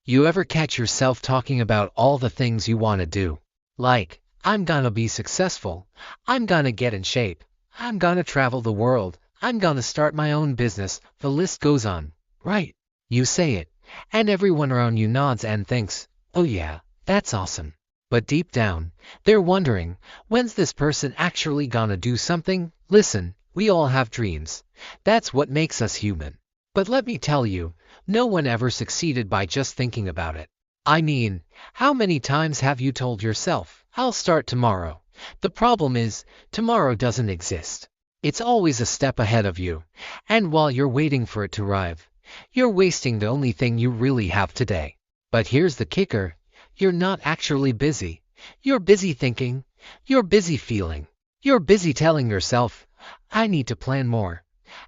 You ever catch yourself talking about all the things you want to do? Like, I'm gonna be successful, I'm gonna get in shape, I'm gonna travel the world, I'm gonna start my own business, the list goes on. Right? You say it, and everyone around you nods and thinks, oh yeah, that's awesome. But deep down, they're wondering, when's this person actually gonna do something? Listen, we all have dreams. That's what makes us human. But let me tell you, no one ever succeeded by just thinking about it. I mean, how many times have you told yourself, I'll start tomorrow? The problem is, tomorrow doesn't exist. It's always a step ahead of you, and while you're waiting for it to arrive, you're wasting the only thing you really have today. But here's the kicker, you're not actually busy. You're busy thinking, you're busy feeling, you're busy telling yourself, I need to plan more,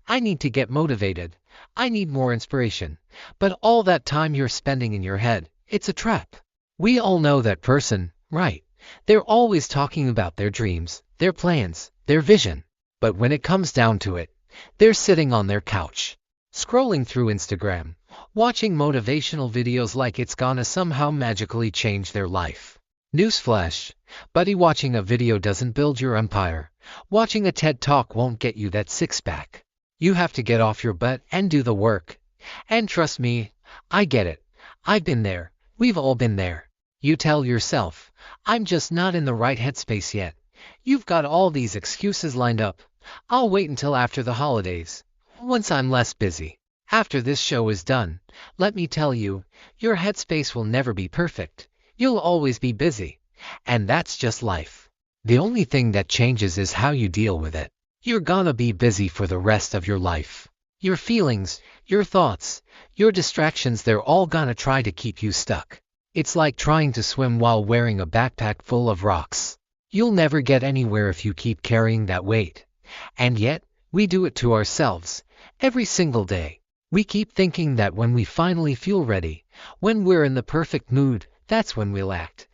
I need to get motivated, I need more inspiration. But all that time you're spending in your head, it's a trap. We all know that person, right? They're always talking about their dreams, their plans, their vision. But when it comes down to it, they're sitting on their couch, scrolling through Instagram, watching motivational videos like it's gonna somehow magically change their life. Newsflash, buddy, watching a video doesn't build your empire. Watching a TED Talk won't get you that six-pack. You have to get off your butt and do the work. And trust me, I get it. I've been there. We've all been there. You tell yourself, I'm just not in the right headspace yet. You've got all these excuses lined up. I'll wait until after the holidays, once I'm less busy. After this show is done, let me tell you, your headspace will never be perfect. You'll always be busy. And that's just life. The only thing that changes is how you deal with it. You're gonna be busy for the rest of your life. Your feelings, your thoughts, your distractions, they're all gonna try to keep you stuck. It's like trying to swim while wearing a backpack full of rocks. You'll never get anywhere if you keep carrying that weight. And yet, we do it to ourselves, every single day. We keep thinking that when we finally feel ready, when we're in the perfect mood, that's when we'll act.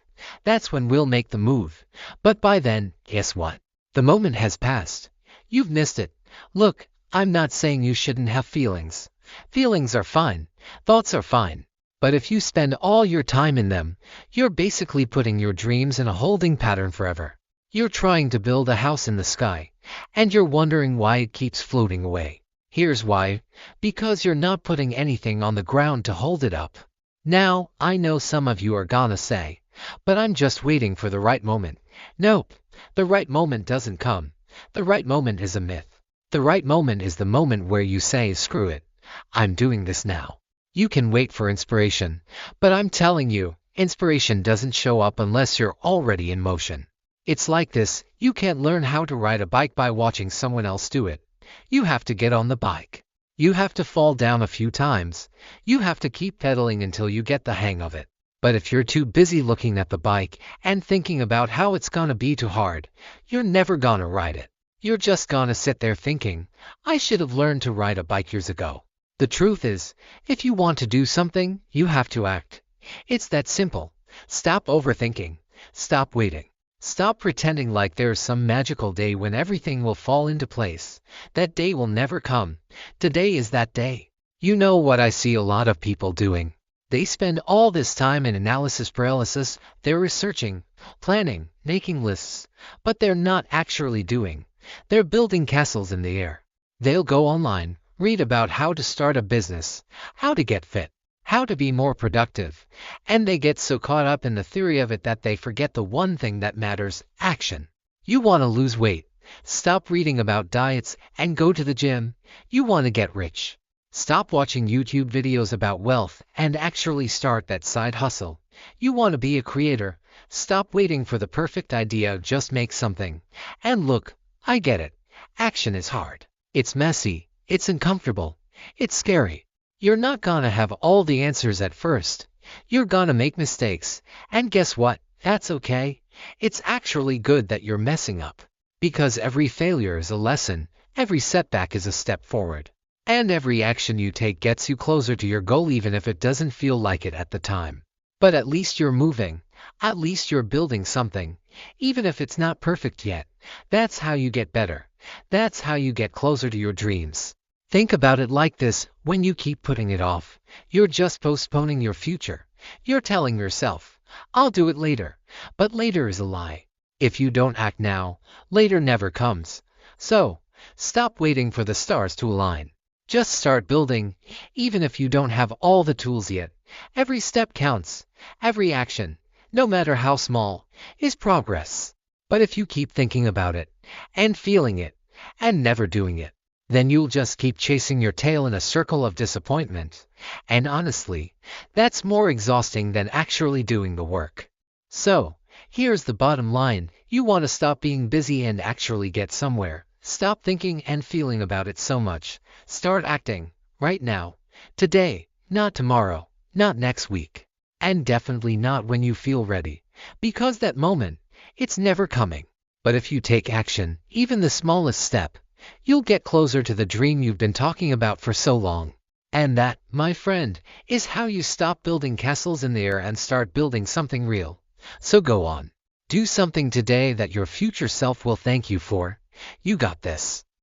That's when we'll make the move. But by then, guess what? The moment has passed. You've missed it. Look, I'm not saying you shouldn't have feelings. Feelings are fine. Thoughts are fine. But if you spend all your time in them, you're basically putting your dreams in a holding pattern forever. You're trying to build a house in the sky, and you're wondering why it keeps floating away. Here's why. Because you're not putting anything on the ground to hold it up. Now, I know some of you are gonna say, but I'm just waiting for the right moment. Nope, the right moment doesn't come. The right moment is a myth. The right moment is the moment where you say, screw it, I'm doing this now. You can wait for inspiration, but I'm telling you, inspiration doesn't show up unless you're already in motion. It's like this, you can't learn how to ride a bike by watching someone else do it. You have to get on the bike. You have to fall down a few times. You have to keep pedaling until you get the hang of it. But if you're too busy looking at the bike and thinking about how it's gonna be too hard, you're never gonna ride it. You're just gonna sit there thinking, I should have learned to ride a bike years ago. The truth is, if you want to do something, you have to act. It's that simple. Stop overthinking. Stop waiting. Stop pretending like there's some magical day when everything will fall into place. That day will never come. Today is that day. You know what I see a lot of people doing? They spend all this time in analysis paralysis. They're researching, planning, making lists, but they're not actually doing. They're building castles in the air. They'll go online, read about how to start a business, how to get fit, how to be more productive, and they get so caught up in the theory of it that they forget the one thing that matters, action. You want to lose weight? Stop reading about diets and go to the gym. You want to get rich? Stop watching YouTube videos about wealth and actually start that side hustle. You want to be a creator? Stop waiting for the perfect idea, just make something. And look, I get it. Action is hard. It's messy. It's uncomfortable. It's scary. You're not gonna have all the answers at first. You're gonna make mistakes. And guess what? That's okay. It's actually good that you're messing up. Because every failure is a lesson. Every setback is a step forward. And every action you take gets you closer to your goal, even if it doesn't feel like it at the time. But at least you're moving. At least you're building something. Even if it's not perfect yet. That's how you get better. That's how you get closer to your dreams. Think about it like this, when you keep putting it off, you're just postponing your future. You're telling yourself, I'll do it later. But later is a lie. If you don't act now, later never comes. So, stop waiting for the stars to align. Just start building, even if you don't have all the tools yet. Every step counts. Every action, no matter how small, is progress. But if you keep thinking about it, and feeling it, and never doing it, then you'll just keep chasing your tail in a circle of disappointment. And honestly, that's more exhausting than actually doing the work. So, here's the bottom line. You want to stop being busy and actually get somewhere. Stop thinking and feeling about it so much. Start acting, right now, today, not tomorrow, not next week, and definitely not when you feel ready, because that moment, it's never coming. But if you take action, even the smallest step, you'll get closer to the dream you've been talking about for so long. And that, my friend, is how you stop building castles in the air and start building something real. So go on. Do something today that your future self will thank you for. You got this.